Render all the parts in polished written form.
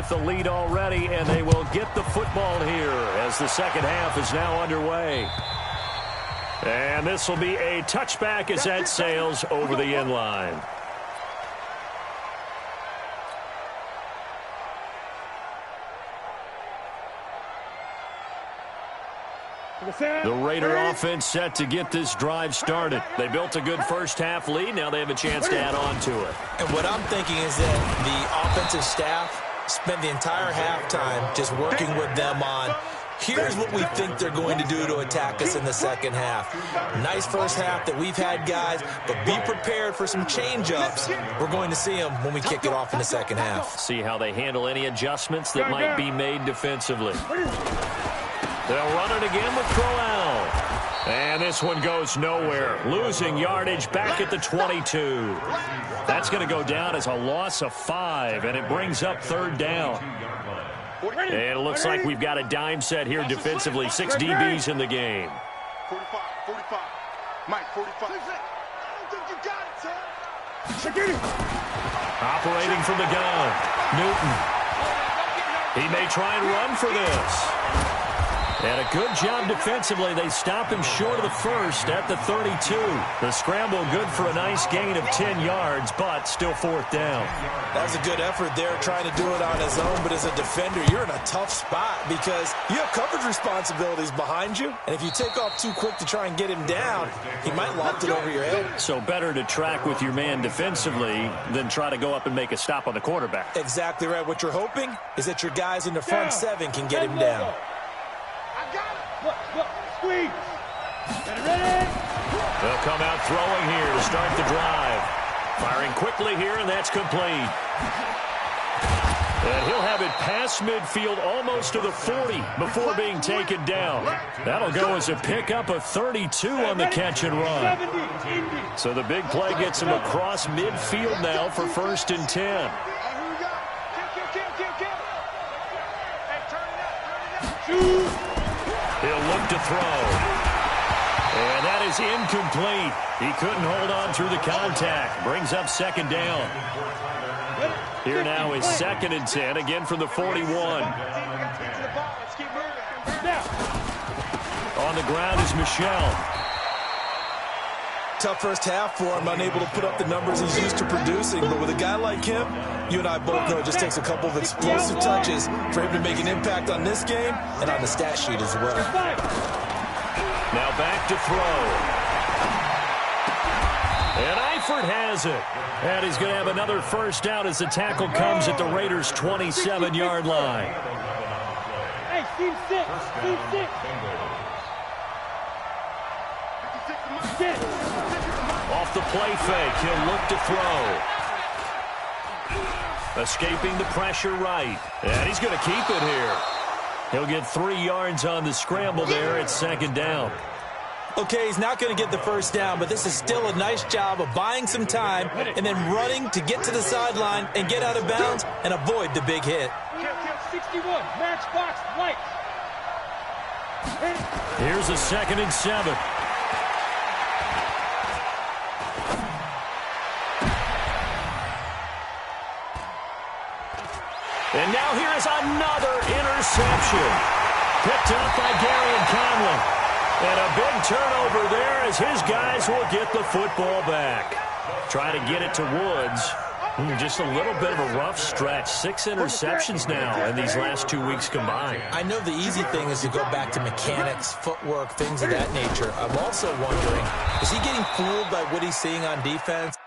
with the lead already, and they will get the football here as the second half is now underway. And this will be a touchback as that sails over the end line. The Raider offense set to get this drive started. They built a good first-half lead. Now they have a chance to add on to it. And what I'm thinking is that the offensive staff spent the entire halftime just working with them on, here's what we think they're going to do to attack us in the second half. Nice first half that we've had, guys, but be prepared for some change-ups. We're going to see them when we kick it off in the second half. See how they handle any adjustments that might be made defensively. They'll run it again with Crowell. And this one goes nowhere. Losing yardage back at the 22. That's going to go down as a loss of 5, and it brings up third down. And it looks like we've got a dime set here defensively. 6 DBs in the game. 45. Mike, 45. Operating from the gun. Newton. He may try and run for this. And a good job defensively. They stop him short of the first at the 32. The scramble good for a nice gain of 10 yards, but still fourth down. That was a good effort there, trying to do it on his own. But as a defender, you're in a tough spot because you have coverage responsibilities behind you. And if you take off too quick to try and get him down, he might loft it over your head. So better to track with your man defensively than try to go up and make a stop on the quarterback. Exactly right. What you're hoping is that your guys in the front 7 can get him down. Squeeze. They'll come out throwing here to start the drive. Firing quickly here, and that's complete. And he'll have it past midfield almost to the 40 before being taken down. That'll go as a pickup of 32 on the catch and run. So the big play gets him across midfield now for 1st and 10. He'll look to throw. And that is incomplete. He couldn't hold on through the contact. Brings up second down. Here now is 2nd and 10, again from the 41. On the ground is Michelle. Tough first half for him, unable to put up the numbers he's used to producing. But with a guy like him, you and I both know it just takes a couple of explosive touches for him to make an impact on this game and on the stat sheet as well. Now back to throw. And Eifert has it. And he's going to have another first down as the tackle comes at the Raiders' 27-yard line. Hey, team 6. Off the play fake, he'll look to throw. Escaping the pressure right. And he's going to keep it here. He'll get 3 yards on the scramble there at 2nd down. Okay, he's not going to get the first down, but this is still a nice job of buying some time and then running to get to the sideline and get out of bounds and avoid the big hit. 61, matchbox, white. Here's a 2nd and 7. And now here is another interception. Picked up by Gary Conlon. And a big turnover there as his guys will get the football back. Try to get it to Woods. Just a little bit of a rough stretch. 6 interceptions now in these last 2 weeks combined. I know the easy thing is to go back to mechanics, footwork, things of that nature. I'm also wondering, is he getting fooled by what he's seeing on defense?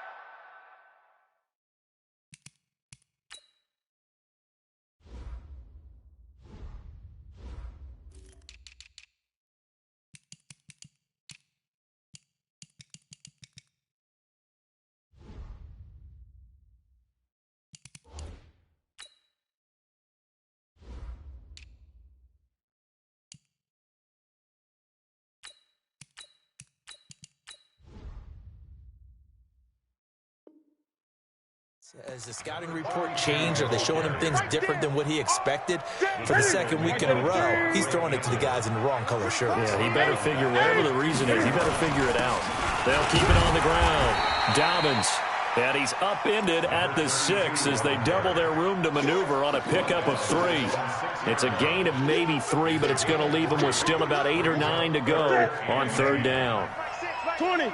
Has the scouting report changed? Are they showing him things different than what he expected? For the 2nd week in a row, he's throwing it to the guys in the wrong color shirts. Yeah, he better figure, whatever the reason is, he better figure it out. They'll keep it on the ground. Dobbins And he's upended at the 6 as they double their room to maneuver on a pickup of 3. It's a gain of maybe 3, but it's going to leave them with still about 8 or 9 to go on 3rd down. 20.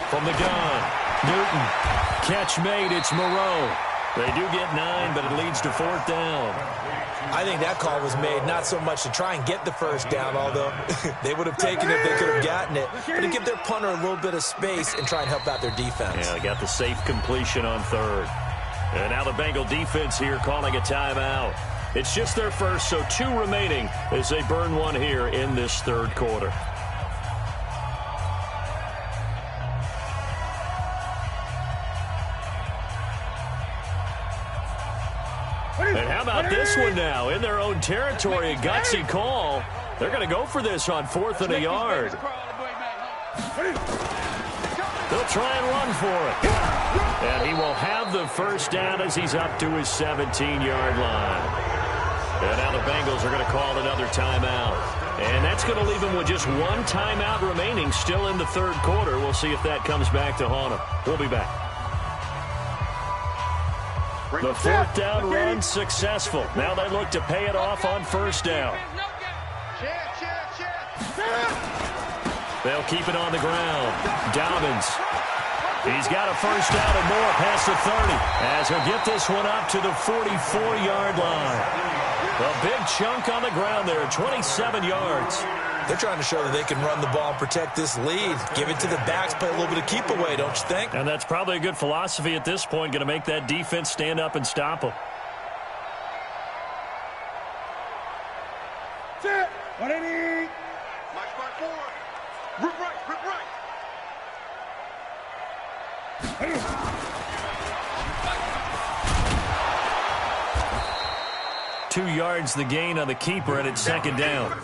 From the gun, Newton. Catch made, it's Moreau. They do get 9, but it leads to 4th down. I think that call was made not so much to try and get the 1st down, although they would have taken it if they could have gotten it, but to give their punter a little bit of space and try and help out their defense. Yeah, they got the safe completion on 3rd. And now the Bengal defense here calling a timeout. It's just their first, so 2 remaining as they burn one here in this 3rd quarter. And how about this one now? In their own territory, a gutsy call. They're going to go for this on 4th and a yard. They'll try and run for it. And he will have the 1st down as he's up to his 17-yard line. And now the Bengals are going to call another timeout. And that's going to leave them with just 1 timeout remaining still in the 3rd quarter. We'll see if that comes back to haunt them. We'll be back. The 4th down run successful. Now they look to pay it off on 1st down. They'll keep it on the ground. Dobbins. He's got a 1st down and more past the 30 as he'll get this one up to the 44-yard line. A big chunk on the ground there, 27 yards. They're trying to show that they can run the ball and protect this lead. Give it to the backs, play a little bit of keep away, don't you think? And that's probably a good philosophy at this point, going to make that defense stand up and stop them. Set. 180. March back forward. Rip right, rip right. 2 yards the gain on the keeper, and it's 2nd down.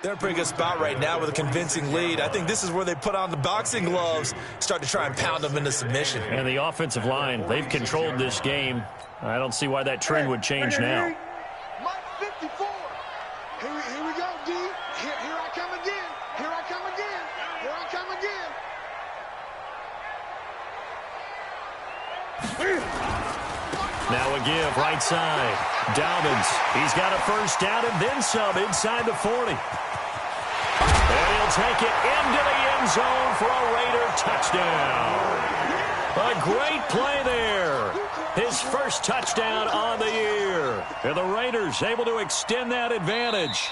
They're in a pretty good spot right now with a convincing lead. I think this is where they put on the boxing gloves, start to try and pound them into submission. And the offensive line, they've controlled this game. I don't see why that trend would change now. Mike 54. Here we go, D. Here I come again. Here I come again. Here I come again. Now a give, right side. Dobbins, he's got a 1st down and then some inside the 40. And he'll take it into the end zone for a Raider touchdown. A great play there. His 1st touchdown on the year. And the Raiders able to extend that advantage.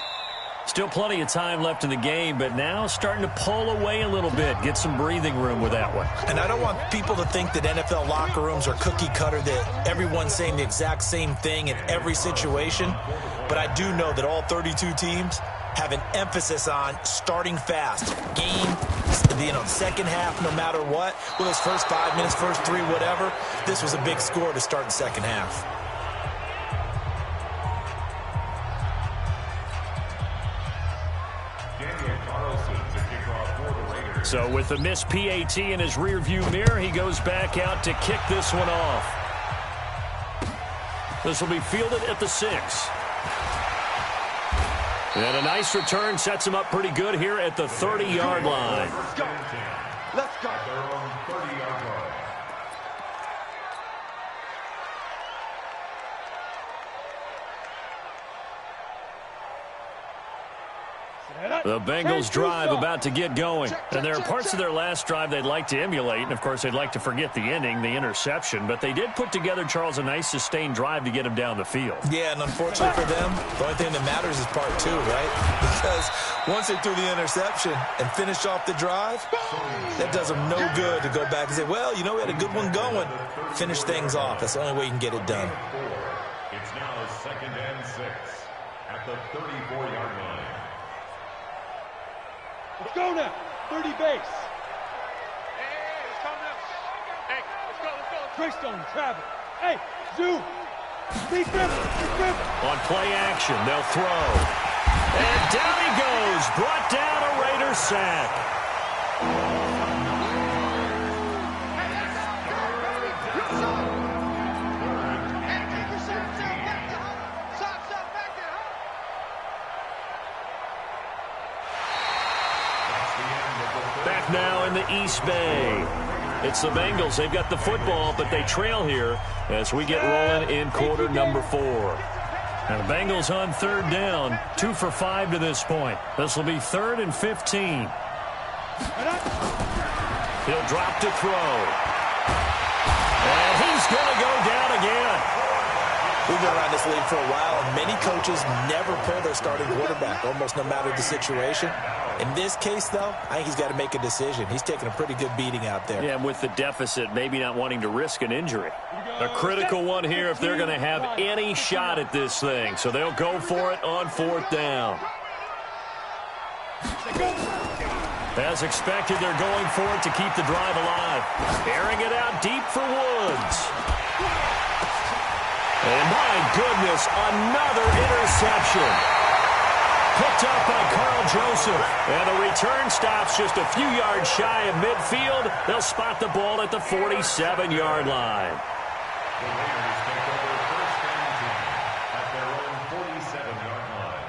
Still plenty of time left in the game, but now starting to pull away a little bit, get some breathing room with that one. And I don't want people to think that NFL locker rooms are cookie cutter, that everyone's saying the exact same thing in every situation. But I do know that all 32 teams have an emphasis on starting fast. Game, second half, no matter what. With those first 5 minutes, first 3, whatever. This was a big score to start the second half. So with the missed PAT in his rearview mirror, he goes back out to kick this one off. This will be fielded at the 6. And a nice return sets him up pretty good here at the 30-yard line. Let's go. Let's go. The Bengals drive about to get going. And there are parts of their last drive they'd like to emulate. And, of course, they'd like to forget the ending, the interception. But they did put together, Charles, a nice sustained drive to get him down the field. Yeah, and unfortunately for them, the only thing that matters is part 2, right? Because once they threw the interception and finished off the drive, that does them no good to go back and say, well, you know, we had a good one going. Finish things off. That's the only way you can get it done. It's now 2nd and 6 at the 34-yard line. Let's go now. 30 base. Hey, it's coming up. Hey, let's go. Greystone, Travis. Hey, Zoo. Beat them. On play action, they'll throw. And down he goes. Brought down a Raider sack. Back now in the East Bay. It's the Bengals. They've got the football, but they trail here as we get rolling in quarter number 4. And the Bengals on 3rd down, 2 for 5 to this point. This will be 3rd and 15. He'll drop to throw. And he's going to go down again. We've been around this league for a while, and many coaches never pull their starting quarterback, almost no matter the situation. In this case, though, I think he's got to make a decision. He's taking a pretty good beating out there. Yeah, and with the deficit, maybe not wanting to risk an injury. A critical one here if they're going to have any shot at this thing. So they'll go for it on 4th down. As expected, they're going for it to keep the drive alive. Airing it out deep for Woods. And my goodness, another interception. Picked up by Carl Joseph. And the return stops just a few yards shy of midfield. They'll spot the ball at the 47-yard line. The Raiders take over 1st and 10 at their own 47-yard line.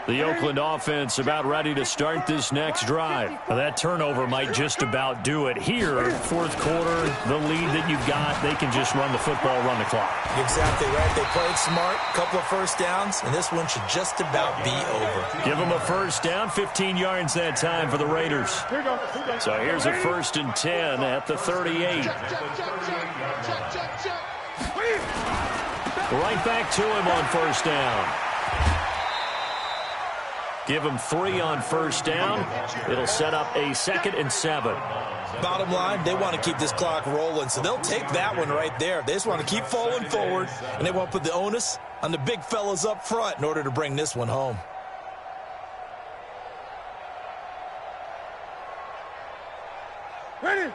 The Oakland offense about ready to start this next drive. That turnover might just about do it. Here, 4th quarter, the lead that you've got, they can just run the football, run the clock. Exactly right. They played smart, couple of first downs, and this one should just about be over. Give them a first down, 15 yards that time for the Raiders. So here's a 1st and 10 at the 38. Right back to him on 1st down. Give him 3 on 1st down. It'll set up a 2nd and 7. Bottom line, they want to keep this clock rolling, so they'll take that one right there. They just want to keep falling forward, and they want to put the onus on the big fellas up front in order to bring this one home. Ready?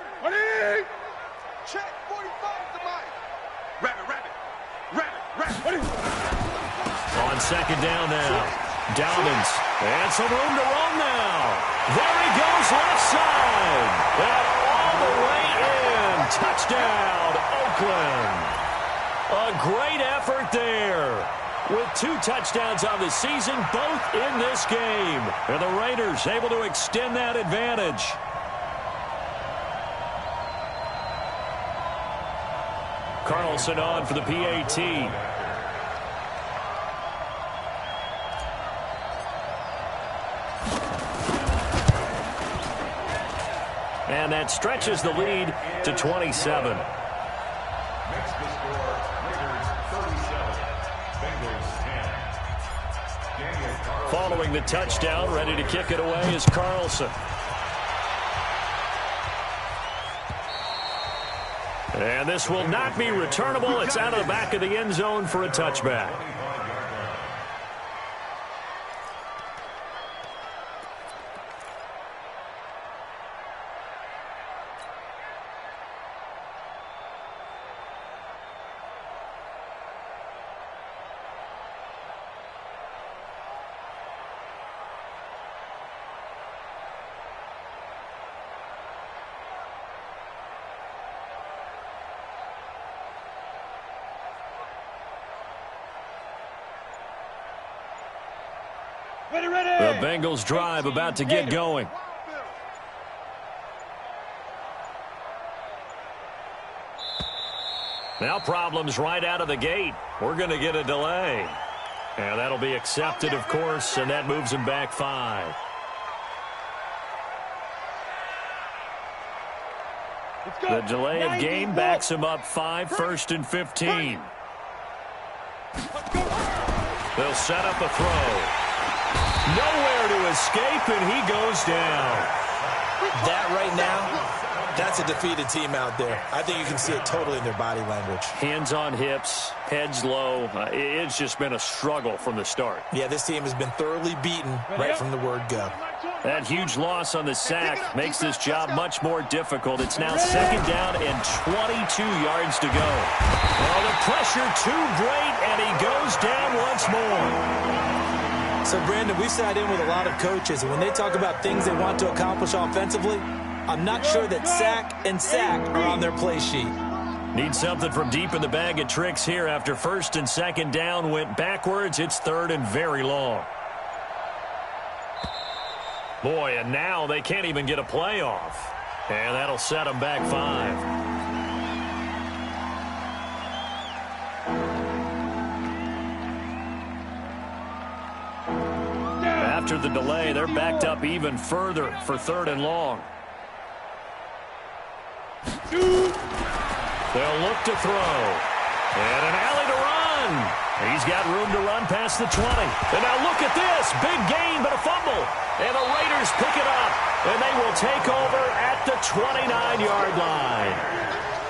Check 45 to Mike. Rabbit. On 2nd down now. Downins, and some room to roam now. There he goes left side. And all the way in. Touchdown, Oakland. A great effort there. With 2 touchdowns on the season, both in this game. And the Raiders able to extend that advantage. Carlson on for the PAT. And that stretches the lead to 27. Makes the score, Raiders 37, Bengals 10. Following the touchdown, ready to kick it away is Carlson. And this will not be returnable. It's out of the back of the end zone for a touchback. The Bengals drive about to get going. Now problems right out of the gate. We're going to get a delay. And that'll be accepted, of course, and that moves him back 5. The delay of game backs him up 5, 1st and 15. They'll set up a throw. Nowhere to escape, and he goes down. That right now, that's a defeated team out there. I think you can see it totally in their body language. Hands on hips, heads low. It's just been a struggle from the start. Yeah, this team has been thoroughly beaten right from the word go. That huge loss on the sack makes this job much more difficult. It's now 2nd down and 22 yards to go. Oh, the pressure too great, and he goes down once more. So, Brandon, we've sat in with a lot of coaches, and when they talk about things they want to accomplish offensively, I'm not sure that sack and sack are on their play sheet. Need something from deep in the bag of tricks here after 1st and 2nd down went backwards. It's 3rd and very long. Boy, and now they can't even get a play off. And that'll set them back 5. After the delay, they're backed up even further for 3rd and long. They'll look to throw. And an alley to run. He's got room to run past the 20. And now look at this. Big gain, but a fumble. And the Raiders pick it up. And they will take over at the 29-yard line.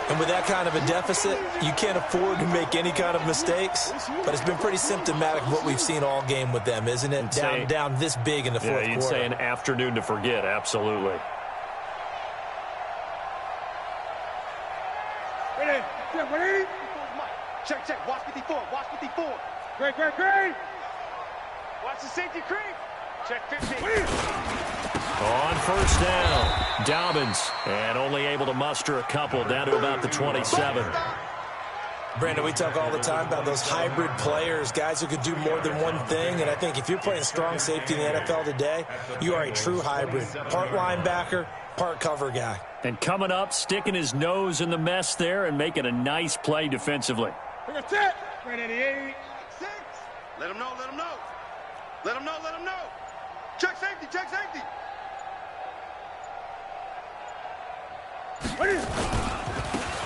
And with that kind of a deficit, you can't afford to make any kind of mistakes. But it's been pretty symptomatic of what we've seen all game with them, isn't it? Down this big in the fourth quarter. You'd say an afternoon to forget, absolutely. Check. Watch 54. Watch 54. Great. Watch the safety creep. Check 15. On 1st down, Dobbins, and only able to muster a couple down to about the 27. Brandon, we talk all the time about those hybrid players, guys who could do more than one thing. And I think if you're playing strong safety in the NFL today, you are a true hybrid. Part linebacker, part cover guy. And coming up, sticking his nose in the mess there and making a nice play defensively. That's it. Right at the 8. 6. Let him know. Check safety.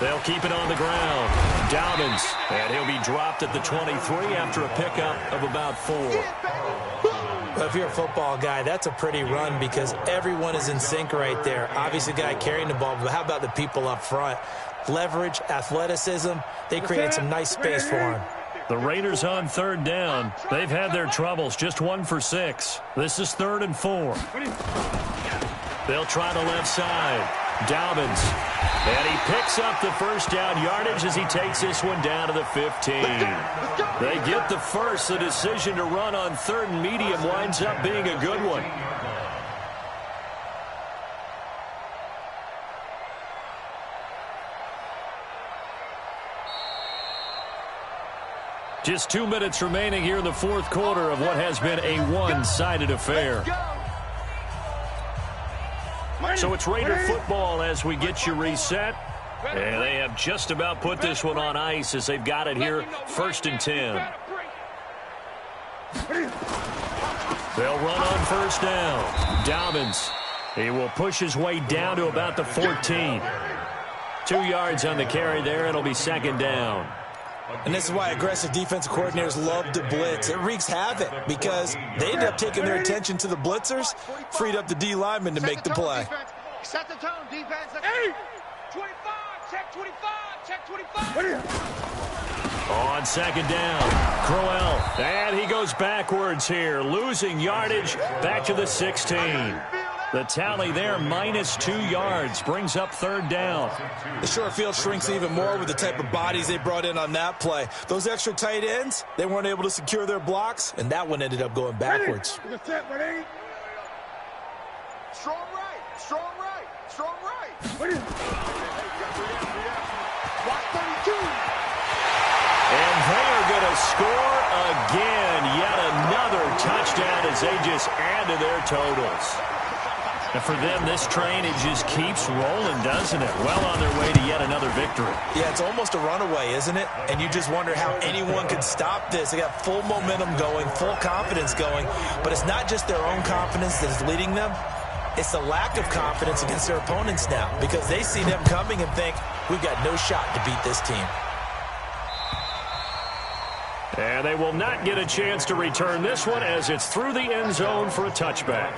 They'll keep it on the ground. Dobbins, and he'll be dropped at the 23 after a pickup of about 4. Well, if you're a football guy, that's a pretty run because everyone is in sync right there. Obviously, the guy carrying the ball, but how about the people up front? Leverage, athleticism, they create some nice space for him. The Raiders on 3rd down. They've had their troubles, just 1 for 6. This is 3rd and 4. They'll try the left side. Dobbins. And he picks up the 1st down yardage as he takes this one down to the 15. They get the first. The decision to run on 3rd and medium winds up being a good one. Just 2 minutes remaining here in the 4th quarter of what has been a one-sided affair. So it's Raider football as we get you reset. And they have just about put this one on ice as they've got it here, 1st and 10. They'll run on 1st down. Dobbins, he will push his way down to about the 14. 2 yards on the carry there. It'll be 2nd down. And this is why aggressive defensive coordinators love to blitz. It wreaks havoc because they end up taking their attention to the blitzers, freed up the D lineman to make the play. Set the tone, defense. 8. 25. Check 25. Check 25. On 2nd down, Crowell. And he goes backwards here, losing yardage back to the 16. The tally there, -2 yards, brings up 3rd down. The short field shrinks even more with the type of bodies they brought in on that play. Those extra tight ends, they weren't able to secure their blocks, and that one ended up going backwards. Strong right. Watch 32. And they are going to score again. Yet another touchdown to as they just add to their totals. And for them, this train, it just keeps rolling, doesn't it? Well on their way to yet another victory. Yeah, it's almost a runaway, isn't it? And you just wonder how anyone could stop this. They got full momentum going, full confidence going. But it's not just their own confidence that is leading them. It's the lack of confidence against their opponents now, because they see them coming and think, we've got no shot to beat this team. And they will not get a chance to return this one as it's through the end zone for a touchback.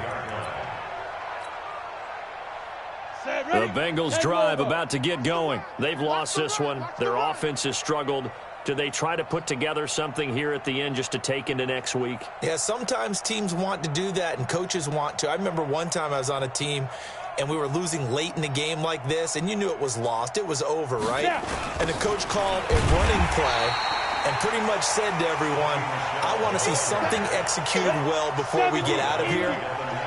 The Bengals drive about to get going. They've lost this one. Their offense has struggled. Do they try to put together something here at the end just to take into next week? Yeah, sometimes teams want to do that and coaches want to. I remember one time I was on a team and we were losing late in the game like this, and you knew it was lost. It was over, right? And the coach called a running play and pretty much said to everyone, I want to see something executed well before we get out of here.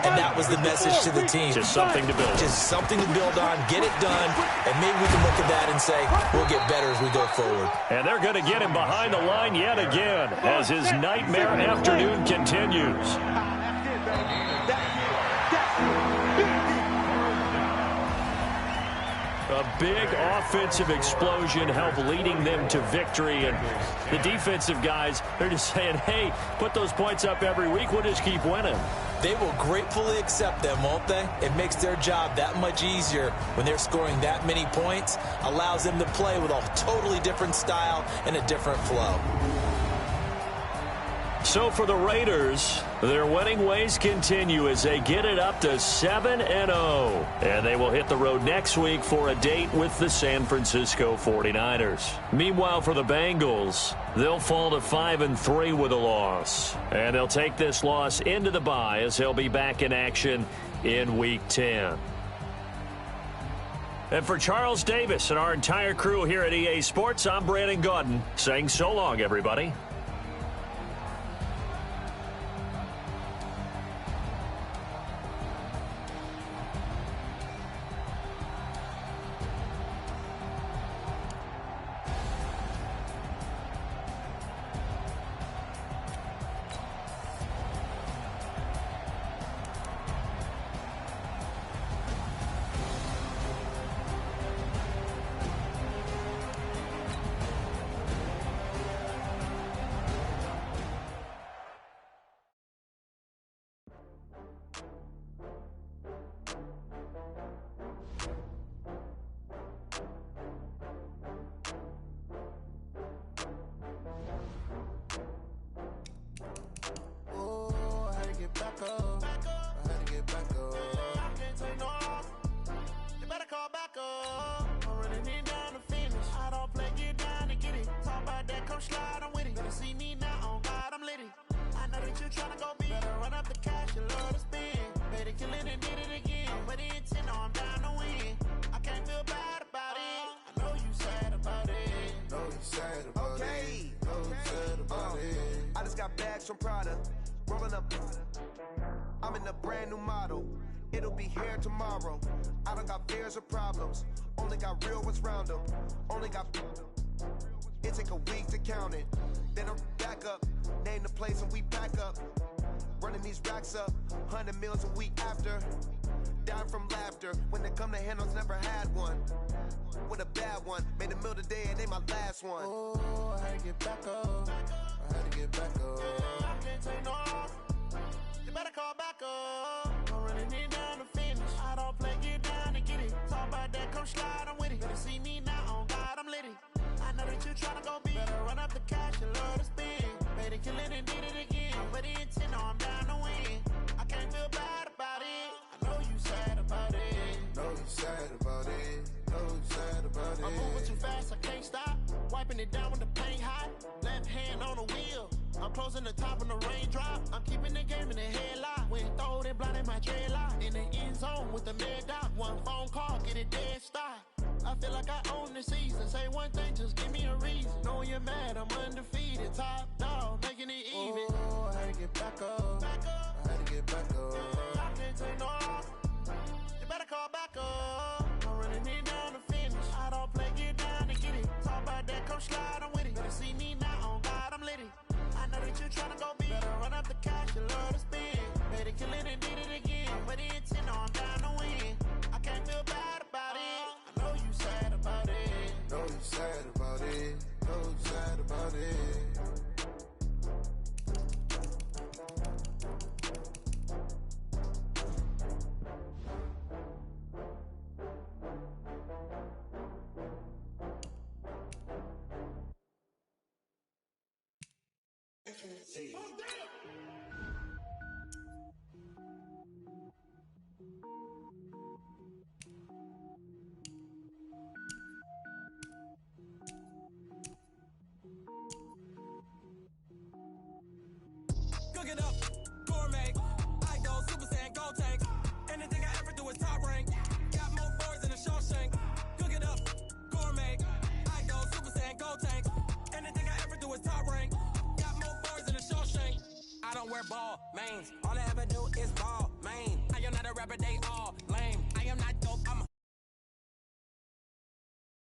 And that was the message to the team. Just something to build. Just something to build on, get it done, and maybe we can look at that and say, we'll get better as we go forward. And they're going to get him behind the line yet again as his nightmare afternoon continues. A big offensive explosion helped leading them to victory. And the defensive guys, they're just saying, hey, put those points up every week. We'll just keep winning. They will gratefully accept them, won't they? It makes their job that much easier when they're scoring that many points. Allows them to play with a totally different style and a different flow. So for the Raiders, their winning ways continue as they get it up to 7-0. And they will hit the road next week for a date with the San Francisco 49ers. Meanwhile, for the Bengals, they'll fall to 5-3 with a loss. And they'll take this loss into the bye as they'll be back in action in Week 10. And for Charles Davis and our entire crew here at EA Sports, I'm Brandon Gaudin saying so long, everybody. From Prada, rolling up. I'm in a brand new model. It'll be here tomorrow. I don't got fears or problems. Only got real ones round them. Only got. It take a week to count it. Then I'm back up. Name the place and we back up. Running these racks up. 100 meals a week after. Dying from laughter. When they come to handles, never had one. With a bad one. Made a meal today and they my last one. Oh, I had to get back up. I had to get back up. I can't take no off. You better call back up. I'm running it down to finish. I don't play, get down and get it. Talk about that, come slide, I'm with it. Better see me now, on God, I'm litty. I know that you tryna go big. Better run up the cash and love to spend. Made a killing and did it again. But the intent, no, I'm down to win. I can't feel bad about it. I know you sad about it. Know you sad about it. Know you sad about it. I'm moving too fast, I can't stop. Wiping it down with the paint hot. Left hand on the wheel. I'm closing the top on the raindrop. I'm keeping the game in the headlock. When throwed and blinded my dreadlock. In the end zone with the mad dot. One phone call, get it dead stop. I feel like I own the season. Say one thing, just give me a reason. Knowing you're mad, I'm undefeated. Top dog, making it even. Oh, I had to get back up. I had to get back up. I can't take no off. You better call back up. I'm running it down to finish. I don't play, get down and get it. Talk about that, come slide, I'm with it. Better see me now, on God, I'm litty. I know that you tryna go big. Better run up the cash, you love to spend. said it, kill it, and did it again. But the intent, no, I'm down to win. I can't feel bad about it. I know you sad about it. Know you sad about it. Know you sad about it. Cook it up, gourmet. I go Super Saiyan, go tank. Anything I ever do is top rank. Got more boys than a Shawshank. Cook it up, gourmet. I go Super Saiyan, go tank. Anything I ever do is top rank. Got more boys than a Shawshank. I don't wear ball, mains. All I ever do is ball.